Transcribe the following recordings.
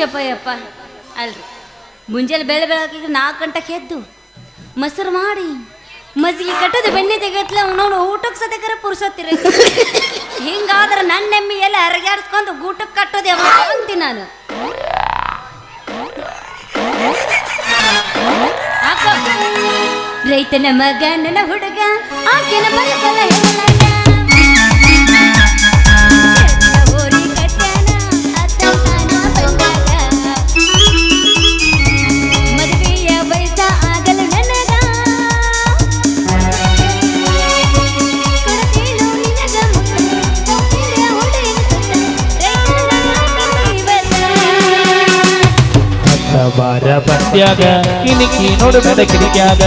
ಯಪ್ಪ ಅಲ್ರಿ ಮುಂಜಾನೆ ಬೆಳಗ್ಗೆ 4 ಗಂಟೆಗೆ ಎದ್ದು ಮೊಸರು ಮಾಡಿ ಮಜ್ಜಿಗೆ ಕಟ್ಟೋದು ಬೆಣ್ಣೆ ತೆಗತ್ಲ ಅವನವನು ಊಟಕ್ಕೆ ಸದ್ಯಕರ ಪುರ್ಸೋತಿರಿ ಹಿಂಗಾದ್ರೆ ನನ್ನ ಎಮ್ಮಿ ಎಲ್ಲ ಅರಗಾಡಿಸ್ಕೊಂಡು ಊಟಕ್ಕೆ ಕಟ್ಟೋದು ಯಾವಾಗ ಅಂತೀನಿ ನಾನು ರೈತನ ಮಗ ನನ್ನ ಹುಡುಗ ಆಕೆನ ಬರಬಲ ಬಾರ ಪಂದ್ಯಾಗ ಕಿಣಿಕಿ ನೋಡುಗದ ಕಿರಿಕ್ಯಾಗ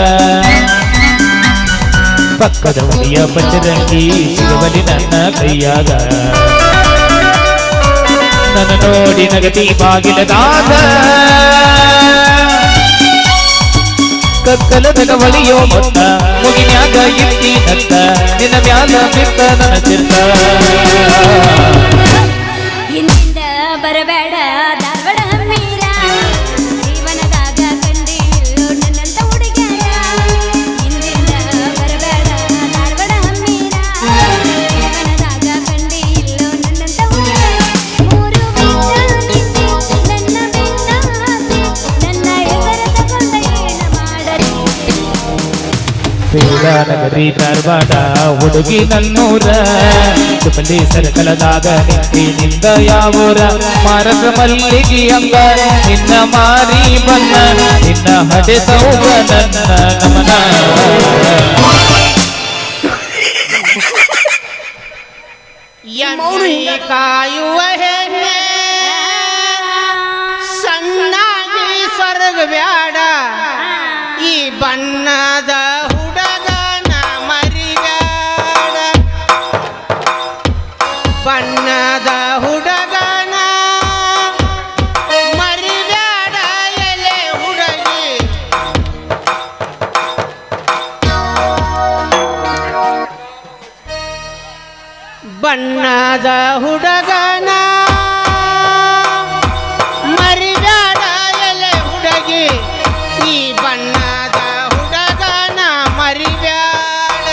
ಪಕ್ಕದ ಹುಡಿಯ ಪಂಚರಂಗಿ ಸಿಗಬಲಿ ನನ್ನ ಕೈಯಾಗ ನನ್ನ ನೋಡಿ ನಗತಿ ಬಾಗಿಲದಾದ ಕಕ್ಕಲದ ಒಳಿಯೋ ಮೊತ್ತ ಮುಗಿನ್ಯಾಗ ಇಟ್ಟಿ ನತ್ತ ನಿನ್ನ ಮ್ಯಾಲ ಬಿತ್ತ ನನ್ನ ಚಿತ್ತ ಇಂದ ಬರಬೇಡ ಧಾರವಾಡ ಹಮ್ಮೀರ ಜೀವನದಾಗ ಕಂಡಿಲ್ಲೋ ನನ್ನಂತ ಹುಡುಗ್ಯಾರ ಇಂದಿಂದ ಬರಬೇಡ ಧಾರವಾಡ ಹಮ್ಮೀರ ಜೀವನದಾಗ ಕಂಡಿಲ್ಲೋ ನನ್ನಂತ ಹುಡುಗ್ಯಾರ ಮೂರು ನನ್ನ ನನ್ನ ಹೆಸರು ತಗೊಂಡ ಏನ ಮಾಡಲಿ ನಗರಿ ಧಾರವಾಡ ಹುಡುಗಿ ನನ್ನೂರ ಸುಮಲಿ ಸರ್ಕಲದಾಗ ನಿಂದ ಯಾವೂರ ಮಾರಕ ಮಲ್ಲಿಗೆ ಅಂಗ ನಿನ್ನ ಮಾರಿ ಬನ್ನ ನಿನ್ನ ಹಡೆ ಸೌಗ ನನ್ನ ನಮನ ಕಾಯುವ ಹೆಣ್ಣೆ ಸಣ್ಣಾಗಿ ಸ್ವರ್ಗ ಬ್ಯಾಡ ಈ ಬಣ್ಣದ ಹುಡುಗನ ಮರಿಬ್ಯಾಡ ಬಣ್ಣದ ಹುಡುಗನ ಮರಿಬ್ಯಾಡ ಎಲೆ ಹುಡುಗಿ ಬಣ್ಣದ ಹುಡುಗನ ಮರಿಬ್ಯಾಡ ಎಲೆ ಹುಡುಗಿ ಈ ಬಣ್ಣದ ಹುಡುಗನ ಮರಿಬ್ಯಾಡ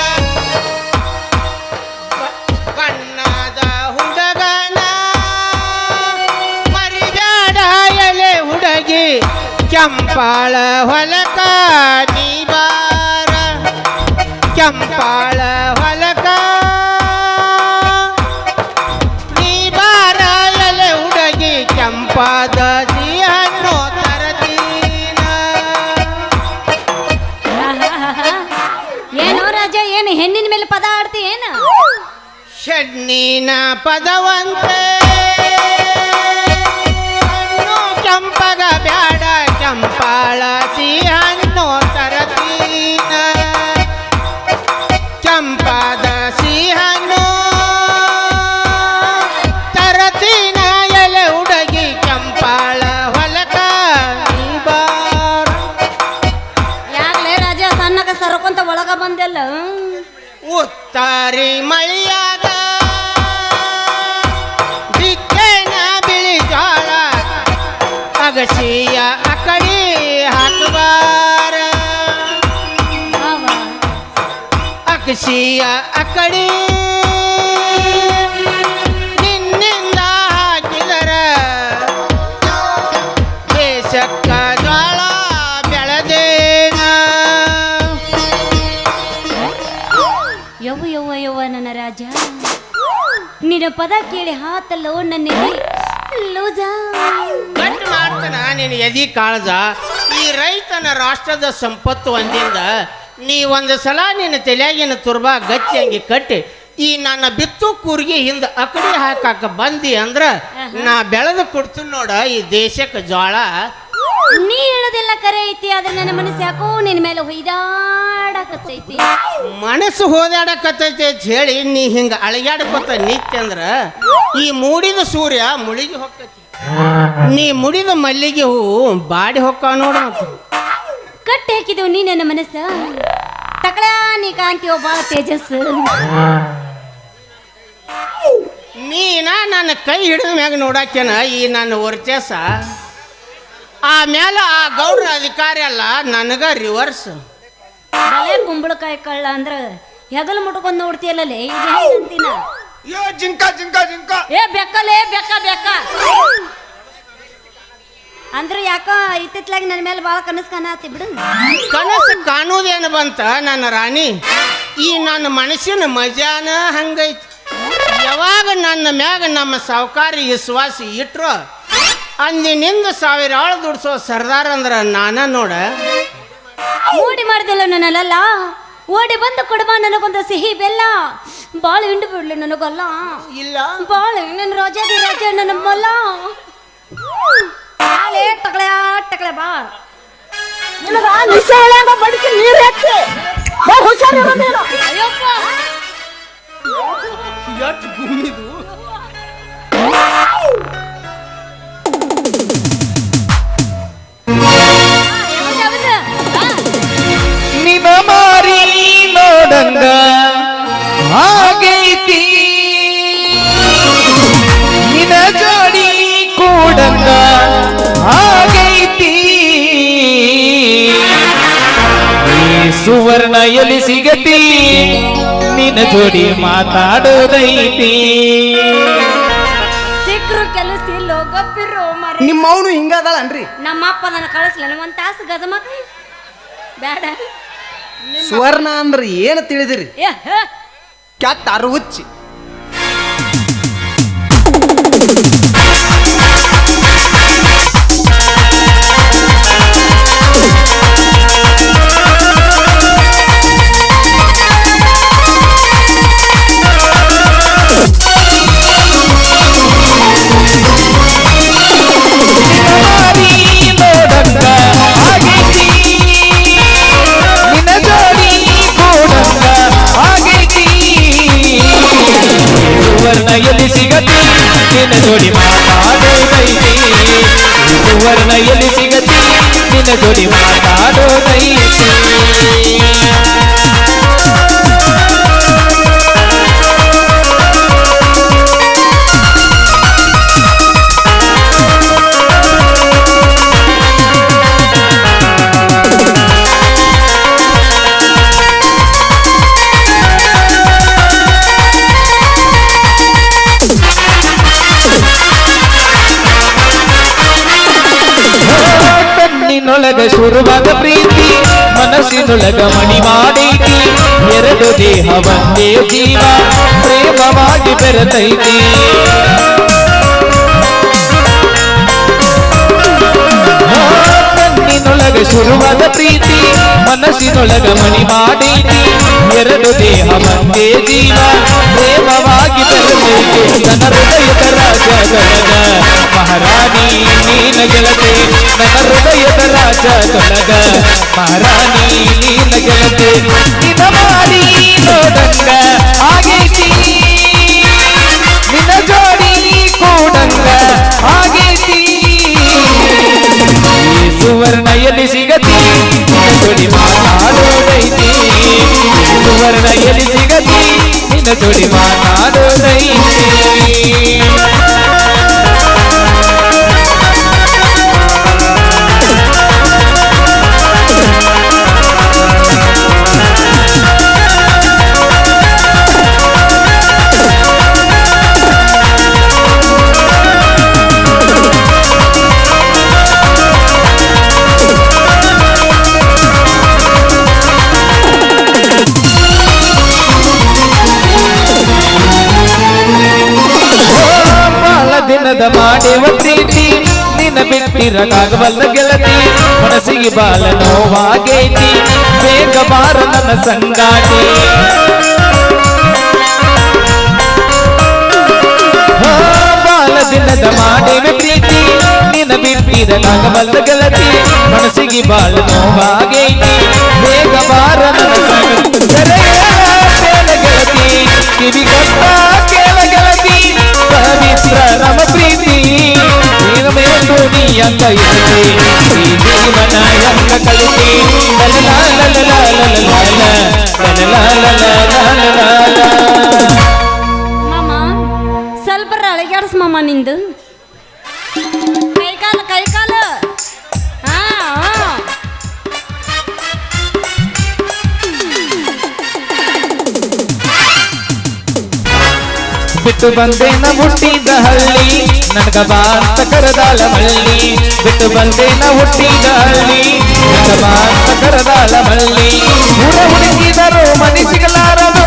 ಬಣ್ಣದ ಹುಡುಗನ ಮರಿಬ್ಯಾಡ ಎಲೆ ಹುಡುಗಿ ಕೆಂಪಾಳ ಹೊಲಕ ನೀ ಬಾರ ಕೆಂಪಾಳ ಹೊಲಕ ನೀ ಬಾರ ಎಲೆ ಹುಡುಗಿ ಕೆಂಪಾದ ಹಣ್ಣು ತರತೀನ ಏನೋ ರಾಜ ಏನು ಹೆಣ್ಣಿನ ಮೇಲೆ ಪದ ಆಡ್ತಿ ಏನು ಹೆಣ್ಣಿನ ಪದವಂತೆ ಹಣ್ಣು ಕೆಂಪಗ ಬ್ಯಾಡ ಕೆಂಪಾಳ ಹಣ್ಣು ತರತೀನ ಕೆಂಪಾದ ಹಣ್ಣು ತರತೀನ ಎಲೆ ಹುಡುಗಿ ಕೆಂಪಾಳ ಹೊಲಕ ನೀ ಬಾರ ಯಾಕಲೇ ರಾಜ ಸಣ್ಣಗ ಸರ್ಕೊಂತ ಒಳಗ ಬಂದೆಲ್ಲ ಉತ್ತಾರಿ ಮಳೆಯಾಗ ಬಿತ್ತೇನ ಬಿಳಿ ಜೋಳ ಅಗಸಿಯ ಅಕಡಿ ಹಾಕಬಾರ ಅಗಸಿಯ ಅಕಡಿ ನಿನ್ನಿಂದ ಹಾಕಿದರ ದೇಶಕ್ಕ ಜೋಳ ಬೆಳೆದೇನ ಯವ್ವ ಯವ್ವ ಯವ್ವ ನನ್ನ ರಾಜ ನಿನ್ನ ಪದ ಕೇಳಿ ಹಾತಲ್ಲೋ ನನ್ನ ಲೂಜ ಗಟ್ಟಿ ಮಾಡ್ತಾನ ನೀನು ಎದಿ ಕಾಳಜ ಈ ರೈತನ ರಾಷ್ಟ್ರದ ಸಂಪತ್ತು ಒಂದಿಂದ ನೀ ಒಂದು ಸಲ ನಿನ್ನ ತಲೆಯಾಗಿನ ತುರ್ಬಾ ಗಚ್ಚಿ ಹಂಗೆ ಕಟ್ಟಿ ಈ ನನ್ನ ಬಿತ್ತು ಕೂರ್ಗಿ ಹಿಂದೆ ಅಕಡಿ ಹಾಕಾಕ ಬಂದಿ ಅಂದ್ರ ನಾ ಬೆಳೆದು ಕೊಡ್ತೀನಿ ನೋಡ ಈ ದೇಶಕ್ಕೆ ಜೋಳ ನೀ ಹೇಳೋದೆಲ್ಲ ಕರೆ ಐತಿ ಆದ್ರೆ ನನ್ನ ಮನಸ್ಸು ಯಾಕೋ ನಿನ್ನ ಮೇಲೆ ಹೊಯ್ದಾಡಕತ್ತೈತಿ ಮನಸ್ಸು ಹೋದಾಡಕತ್ತೈತಿ ಅಂತ ಹೇಳಿ ನೀ ಹಿಂಗ ಅಳಗ್ಯಾಡಕೊತ ನಿತ್ಯ ಅಂದ್ರ ಈ ಮೂಡಿದ ಸೂರ್ಯ ಮುಳಿಗೆ ಹೊಕ್ಕತಿ ನೀ ಮುಡಿದ ಮಲ್ಲಿಗೆ ಹೂವು ಬಾಡಿ ಹೊಕ್ಕ ನೋಡ ಕಟ್ಟಿ ಹಾಕಿದೆವು ನೀ ನನ್ನ ಮನಸ್ಸ ತಕಳ ನೀ ಕಾಂತೀವ ಬಾಳ ತೇಜಸ್ ನೀನ ನನ್ನ ಕೈ ಹಿಡಿದ ಮ್ಯಾಗ ನೋಡಾಕ್ಯನ ಈ ನನ್ನ ವರ್ಚಸ ಆಮೇಲೆ ಆ ಗೌಡ್ರ ಅಧಿಕಾರಿ ಅಲ್ಲ ನನಗ ರಿವರ್ಸ್. ಬಲೆ ಕುಂಬಳಕಾಯಿ ಕಳ್ಳ ಅಂದ್ರ ಹೆಗಲು ಮುಟ್ಕೊಂಡ್ ನೋಡ್ತೀಯಲ್ಲೇ ಇದು ಹೆಂಗಂತೀನ? ಜಿಂಕ ಜಿಂಕ ಜಿಂಕ ಏ ಬೆಕ್ಕಲೇ ಬೆಕ್ಕ ಬೆಕ್ಕ ಅಂದ್ರೆ ಯಾಕ ಇತ್ತಿತ್ಲಾಗಿ ನನ್ನ ಮೇಲೆ ಬಾಳ ಕನಸು ಕಾಣತಿ ಬಿಡು. ಕನಸು ಕಾಣುವುದೇನು ಬಂತ ನನ್ನ ರಾಣಿ, ಈ ನನ್ನ ಮನಸ್ಸಿನ ಮಜಾನ ಹಂಗೈತಿ. ಯಾವಾಗ ನನ್ನ ಮ್ಯಾಗ ನಮ್ಮ ಸಾವುಕಾರಿ ವಿಶ್ವಾಸ ಇಟ್ರು ಅಂದಿನಿಂದ 1000 ಆಳು ದುಡ್ಸೋ ಸರ್ದಾರ್ ಅಂದ್ರ ನಾನ ನೋಡ. ಓಡಿ ಮಾಡ್ದಿಲ್ಲ ನನ್ನಲ್ಲ, ಓಡಿ ಬಂದು ಕೊಡಬಾ ನನಗೊಂದು ಸಿಹಿ ಬೆಲ್ಲ. ಬಾಳ ಹಿಂಡು ಬಿಡ್ಲಿ ನನಗಲ್ಲ, ಇಲ್ಲ ಬಾಳ ನನ್ನ ರಾಜಾದಿ ರಾಜ ನನ್ನ ಮಲ್ಲ. ಟಕಳೆ ಟಕಳೆ ಬಾ ಬಡಿಸಿ ನೀರು ಹಾಕಿ ಹುಷಾರಿರೋ ನೀನು. ಅಯ್ಯಪ್ಪ ಎಷ್ಟು ಗುಮ್ಮಿದು. ನಿನ ಮಾರಿ ನೋಡಂಗ ಆಗೈತಿ, ನಿನ ಜೋಡಿ ಕೂಡಂಗ ಆಗೈತಿ. ಈ ಸುವರ್ಣ ಎಲ್ಲಿ ಸಿಗತಿ, ನಿನ ಜೋಡಿ ಮಾತಾಡೋದೈತಿ. ಸಿಕ್ರು ಕೆಲಸ ಇಲ್ಲೋ ಗಪ್ಪಿರೋ ಮರ. ನಿಮ್ಮ ಅವನು ಹಿಂಗದಳನ್ರಿ. ನಮ್ಮಪ್ಪ ನನ್ನ ಕಳಿಸ್ಲ ಒಂದ್ ತಾಸು ಗಜಮಕ ಬೇಡ. ಸುವರ್ಣ ಅಂದ್ರ ಏನು ತಿಳಿದಿರಿ? ಏ ಹೇ. ಕ್ಯಾತ್ ಅರುಚ್ಚಿ ಸುವರ್ಣಯಲ್ಲಿ ಸಿಗತಿ, ನಿನ್ನ ಜೋಡಿ ಮಾತಾಡೋದೈತಿ. ಸುವರ್ಣಯಲ್ಲಿ ಸಿಗತಿ, ನಿನ್ನ ಜೋಡಿ ಮಾತಾಡೋದೈತಿ. ಕಣ್ಣಿನೊಳಗ ಶುರುವಾದ ಪ್ರೀತಿ, ಮನಸ್ಸಿನೊಳಗ ಮಣಿ ಮಾಡೈತಿ. ಎರಡು ದೇಹ ಒಂದೇ ಜೀವ, ಪ್ರೇಮವಾಗಿ ಬೆರೆತೈತಿ. ಕಣ್ಣಿನೊಳಗ ಶುರುವಾದ ಪ್ರೀತಿ, ಮನಸ್ಸಿನೊಳಗ ಮಣಿ ಮಾಡೈತಿ. ಎರಡು ದೇಹ ಒಂದೇ ಜೀವ, ಪ್ರೇಮವಾಗಿ ಬೆರೆತೈತಿ. ನನ್ನ ಹೃದಯದ ರಾಜಗಣಗ ಮಹಾರಾಣಿ ನೀನ ಗೆಳತೆ. ನನ್ನ ಹೃದಯದ ರಾಜಗಣಗ ಮಹಾರಾಣಿ ನೀನ ಗೆಳತೆ. ನಿನ್ನ ಮಾರಿ ನೋಡಂಗ ಆಗೈತಿ, ನಿನ್ನ ಜೋಡಿ ಕೂಡಂಗ ಆಗೈತಿ. ಈ ಸುವರ್ಣ ಎಲ್ಲಿ ಸಿಗತಿ, ನಿನ್ನ ಜೋಡಿ ಮಾತಾಡೋದೈತಿ. ಸುವರ್ಣ ಎಲ್ಲಿ ಸಿಗತಿ, ನಿನ್ನ ಜೋಡಿ ಮಾತಾಡೋದೈತಿ. ದಿನದ ಮಾಡೇವ ಪ್ರೀತಿ, ನಿನ್ನ ಬಿಟ್ಟಿರಲಾಗಬಲ್ಲ ಗೆಳತಿ. ಮನಸ್ಸಿಗೆ ಬಾಲ ನೋವಾಗೈತಿ, ಬೇಗ ಬಾರ ನನ್ನ ಸಂಗಾತಿ. ಬಾಲ ದಿನದ ಮಾಡೇವ ಪ್ರೀತಿ, ನಿನ್ನ ಬಿಟ್ಟಿರಲಾಗಬಲ್ಲ ಗೆಳತಿ. ಮನಸ್ಸಿಗೆ ಬಾಳ ನೋವಾಗೈತಿ, ಬೇಗ ಬಾರ ನನ್ನ ಸಂಗಾತಿ. ಗೆಳತಿ ಕಿವಿಗೊತ್ತ ಕೇಳ ಗೆಳತಿ, ಪವಿತ್ರ ನಮ್ಮ ಪ್ರೀತಿ. ನೀನು ಮೇಲು ನೀ ಅಂತ ಇರುತ್ತಿ, ಈ ಜೀವನ ಎಂತ ಕಲಿತಿ. ಮಾಮ ಸ್ವಲ್ಪ ಅಳಗ್ಯಾಡ್ಸ್ ಮಾಮ ನಿಂದು. ಕೈಕಾಲ ಕೈಕಾಲ ಬಿಟ್ಟು ಬಂದೇನ ಹುಟ್ಟಿದ ಹಳ್ಳಿ ನನಗ ಬಾ ಅಂತ ಕರೆದಾಳ ಮಳ್ಳಿ ಬಿಟ್ಟು ಬಂದೇನ ಹುಟ್ಟಿದ ಹಳ್ಳಿ ನನಗ ಬಾ ಅಂತ ಕರೆದಾಳ ಮಳ್ಳಿ ಊರ ಹುಡುಕಿದರು ಮನಿ ಸಿಗಲಾರದು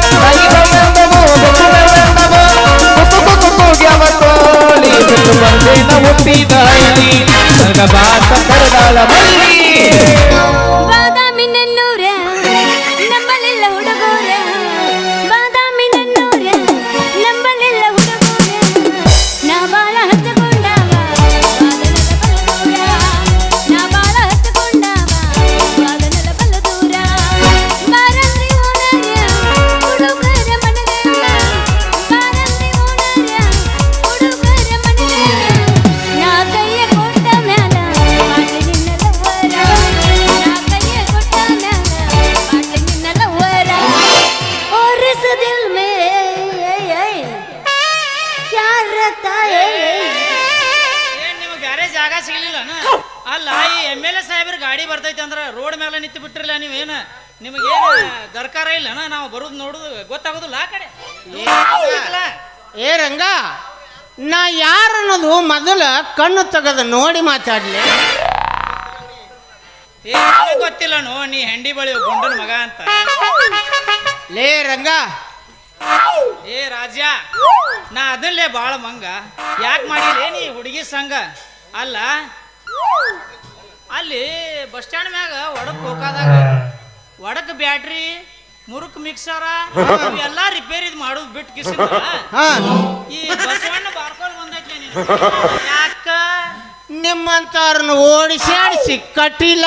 ಬಿಟ್ಟು ಬಂದೇನ ಹುಟ್ಟಿದ ಹಳ್ಳಿ ನನಗ ಬಾ ಅಂತ ಕರೆದಾಳ ಮಳ್ಳಿ ಬಾದಾಮಿ ನನ್ನೂರ ನಂಬಲಿಲ್ಲ ಹುಡುಗೂರ ಬಾದಾಮಿ ನನ್ನೂರ ನಂಬಲಿಲ್ಲ ಹುಡುಗೂರ ನಾ ಬಾಳ ಹತ್ತಕೊಂಡಾವ ನಾ ಬಾಳ ಹತ್ತಕೊಂಡಾವ ಬಾದನಲ ಬಲ್ಲ ದೂರ ಬಾರಂದ್ರಿ ಓನರ ಹುಡುಗರ ಮನಗ ಬಾರಂದ್ರಿ ಓನರ ಹುಡುಗರ ಮನಗ ನಾ ಕೈಯ ಕೊಟ್ಟ ಮ್ಯಾಲ ಮಾಡಿ ನಿನ್ನಲವರ ನಾ ಕೈಯ ಕೊಟ್ಟ ಮ್ಯಾಲ ಮಾಡಿ ನಿನ್ನಲವರ ಓರಿಸ ದಿಲ್ ಮೇ ಕ್ಯಾ ರಹತಾ ಹೈ ಏನ್ ನಿಮಗೆ ಬ್ಯಾರೆ ಜಾಗ ಸಿಗ್ಲಿಲ್ಲ ಅಲ್ಲ ಈ MLA ಸಾಹೇಬ್ರ ಗಾಡಿ ಬರ್ತೈತಿ ಅಂದ್ರ ರೋಡ್ ಮೇಲೆ ನಿಂತು ಬಿಟ್ಟಿರಲ್ಲ ನೀವೇನ ನಿಮಗೇನು ದರ್ಕಾರ ಇಲ್ಲನ ನಾವು ಬರೋದು ನೋಡುದು ಗೊತ್ತಾಗೋದಿಲ್ಲ ಆ ಕಡೆ ಏ ರಂಗ ನಾ ಯಾರನ್ನೋದು ಮೊದಲ ಕಣ್ಣು ತೆಗೆದು ನೋಡಿ ಮಾತಾಡ್ಲಿ. ಏ ಗೊತ್ತಿಲ್ಲ ನೀ ಹೆಂಡಿ ಬಳಿ ಗುಂಡನ ಮಗ ಅಂತ. ಲೇ ರಂಗ, ಏ ರಾಜ, ನಾ ಅದನ್ಲೇ ಬಾಳ ಮಂಗ ಯಾಕೆ ಮಾಡಿಲ್ಲ ನೀ ಹುಡುಗಿ ಸಂಘ ಅಲ್ಲ ಅಲ್ಲಿ ಬಸ್ ಸ್ಟ್ಯಾಂಡ್ ಮ್ಯಾಗ ಒಡಕ್ ಹೋಗಾದಾಗ ಒಡಕ್ ಬ್ಯಾಟ್ರಿ ಮುರುಕ್ ಮಿಕ್ಸರ ಇವೆಲ್ಲ ರಿಪೇರಿ ಮಾಡೋದು ಬಿಟ್ಟು ಕಿಸಿದ ಹಾ ಈ ಬಸವಣ್ಣ ಬಾರ್ಕೋಲ್ ಬಂದೈತಿ ನೀನು ಯಾಕ ನಿಮ್ಮಂತವ್ರನ್ನ ಓಡಿಸಿ ಆಡಿಸಿ ಕಟ್ಟಿಲ್ಲ